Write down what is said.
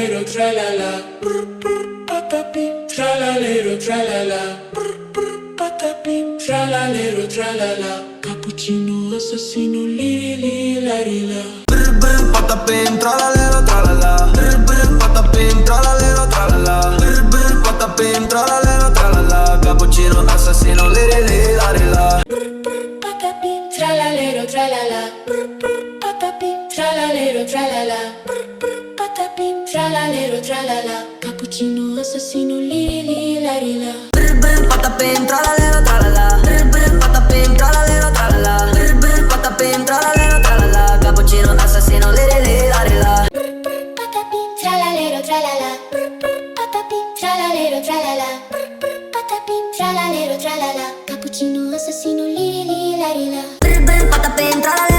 tralalero tralala, patapim, tralalero tralala, patapim, tralalero tralala. Cappuccino assassino li la rila. Patapim, tralalero tralala. Patapim, tralalero tralala. Patapim, tralalero tralala. Cappuccino assassino li la rila. Patapim, tralalero tralala, patapim, tralalero tralala, patapim, tralalero tralala. Cappuccino assassino li la rila. Patapim, tralalero tralala. Patapim, tralalero tralala. Patapim, tralalero tralala. Cappuccino assassino li la rila. Patapim, tralalero tralala, patapim, tralalero tralala, patapim, tralalero tralala. Cappuccino assassino li la rila. Patapim, tralalero